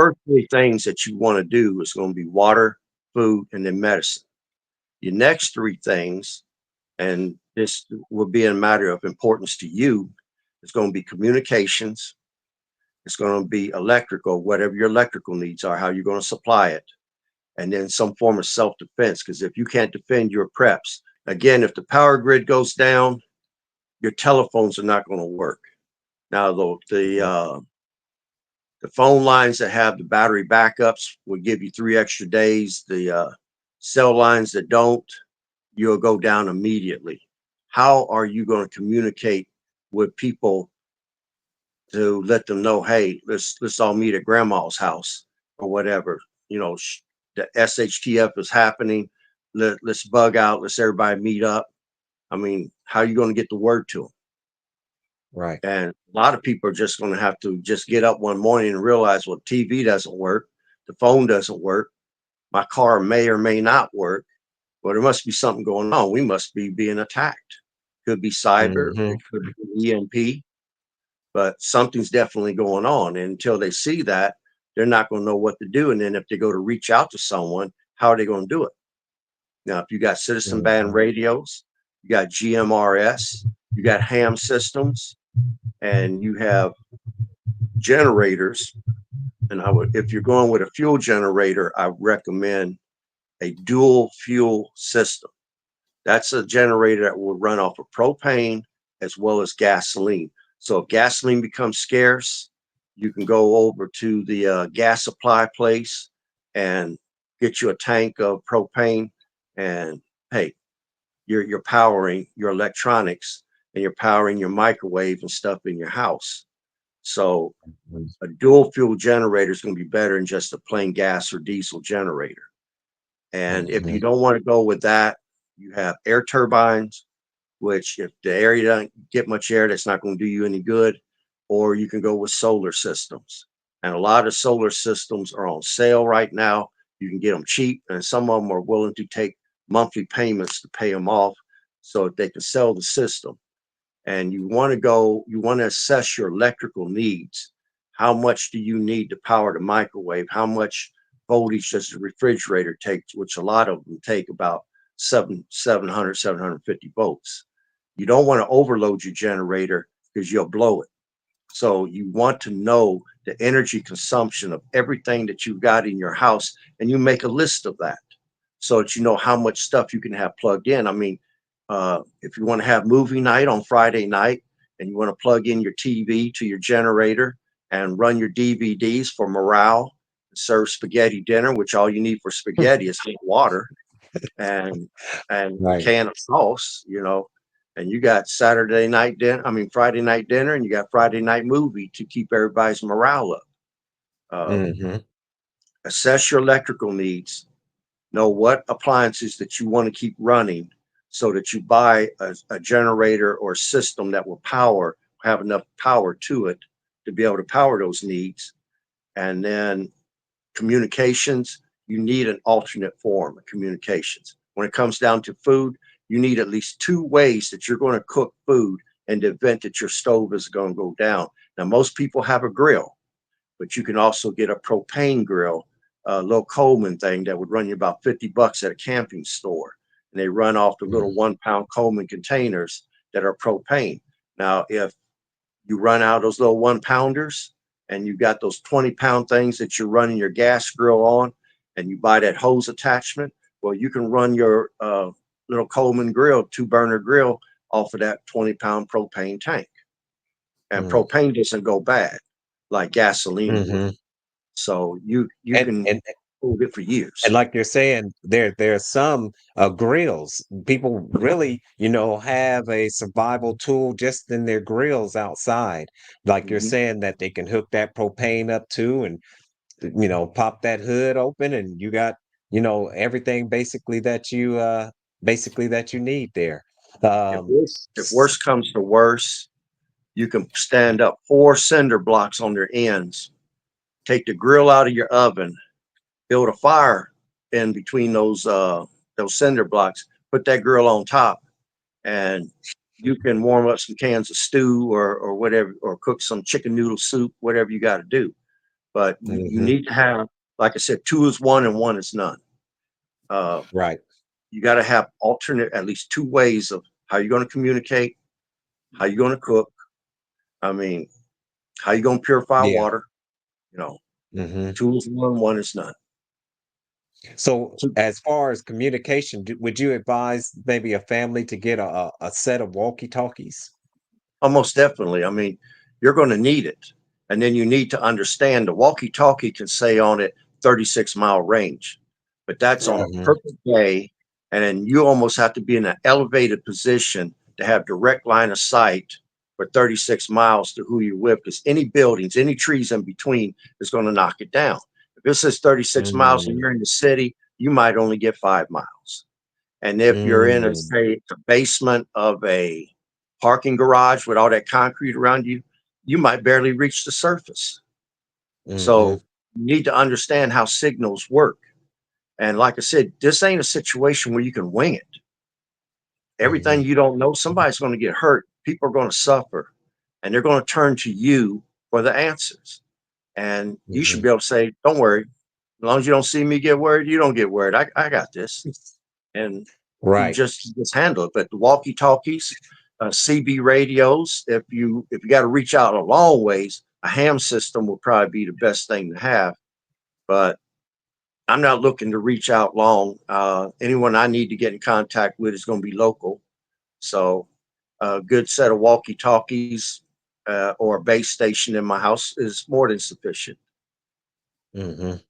first three things that you want to do is going to be water, food, and then medicine. Your next three things, and this will be a matter of importance to you, is going to be communications. It's going to be electrical, whatever your electrical needs are, how you're going to supply it, and then some form of self defense. Because if you can't defend your preps, again, if the power grid goes down, your telephones are not going to work. Now, the phone lines that have the battery backups will give you 3 extra days. The cell lines that don't, you'll go down immediately. How are you going to communicate with people to let them know, hey, let's all meet at grandma's house or whatever? You know, the SHTF is happening. Let's bug out. Let's everybody meet up. I mean, how are you going to get the word to them? Right. And a lot of people are just going to have to just get up one morning and realize, well, TV doesn't work, the phone doesn't work, my car may or may not work. Well, there must be something going on. We must be being attacked. Could be cyber, Hmm. it could be EMP, but something's definitely going on. And until they see that, they're not going to know what to do. And then if they go to reach out to someone, how are they going to do it? Now, if you got citizen band Hmm. radios, you got GMRS, you got ham systems, and you have generators. And I would, if you're going with a fuel generator, I recommend a dual fuel system. That's a generator that will run off of propane as well as gasoline. So if gasoline becomes scarce, you can go over to the gas supply place and get you a tank of propane. And hey, you're powering your electronics and you're powering your microwave and stuff in your house. So a dual fuel generator is going to be better than just a plain gas or diesel generator. And if you Hmm. don't want to go with that, you have air turbines, which if the area doesn't get much air, that's not going to do you any good. Or you can go with solar systems. And a lot of solar systems are on sale right now. You can get them cheap, and some of them are willing to take monthly payments to pay them off so that they can sell the system. And you want to assess your electrical needs. How much do you need to power the microwave? How much voltage does the refrigerator take, which a lot of them take about 750 volts. You don't want to overload your generator because you'll blow it. So you want to know the energy consumption of everything that you've got in your house, and you make a list of that so that you know how much stuff you can have plugged in. I mean, if you want to have movie night on Friday night and you want to plug in your TV to your generator and run your DVDs for morale, serve spaghetti dinner, which all you need for spaghetti is hot water and a Right. can of sauce, you know, and you got Saturday night dinner, I mean Friday night dinner, and you got Friday night movie to keep everybody's morale up. Hmm. Assess your electrical needs, know what appliances that you want to keep running so that you buy a generator or system that will have enough power to it to be able to power those needs. And then communications, you need an alternate form of communications. When it comes down to food, you need at least two ways that you're going to cook food in the event that your stove is going to go down. Now, most people have a grill, but you can also get a propane grill, a little Coleman thing that would run you about $50 at a camping store. And they run off the little 1 pound Coleman containers that are propane. Now, if you run out of those little 1 pounders and you got those 20-pound things that you're running your gas grill on and you buy that hose attachment, well, you can run your little Coleman grill, 2 burner grill off of that 20-pound propane tank. And propane doesn't go bad like gasoline would. Hmm. So you And can and hold it for and years. like you're saying, there are some grills. People really, have a survival tool just in their grills outside. Like you're Mhm. saying that they can hook that propane up to, and pop that hood open, and you got everything basically that you need there. If worse comes to worse, you can stand up 4 cinder blocks on their ends, take the grill out of your oven, build a fire in between those cinder blocks, put that grill on top, and you can warm up some cans of stew or whatever, or cook some chicken noodle soup, whatever you got to do. but you Hmm. need to have, like I said, two is one and one is none. Uh, Right. you got to have alternate, at least two ways of how you're going to communicate, how you're going to cook. I mean, how you going to purify Yeah. water? You know, Hmm. two is one, one is none. So, So as far as communication, would you advise maybe a family to get a set of walkie-talkies? almost definitely. I mean, you're going to need it. And then you need to understand the walkie talkie can say on it 36-mile range, but that's on a Hmm. perfect day. And then you almost have to be in an elevated position to have direct line of sight for 36 miles to who you're with, because any buildings, any trees in between is going to knock it down. If it says 36 miles and Mm, you're in the city, you might only get 5 miles. And if you're in a, mm, say, the basement of a parking garage with all that concrete around you, you might barely reach the surface. mhm, So you need to understand how signals work. And like I said, this ain't a situation where you can wing it. Everything mhm, you don't know, somebody's going to get hurt. People are going to suffer, and they're going to turn to you for the answers. And you should mhm. be able to say, "Don't worry. As long as you don't see me get worried, you don't get worried. I got this." And Right. you just handle it. But the walkie talkies, CB radios, if you got to reach out a long ways, a ham system will probably be the best thing to have. But I'm not looking to reach out long. Anyone I need to get in contact with is going to be local. So a good set of walkie talkies or a base station in my house is more than sufficient. Mhm.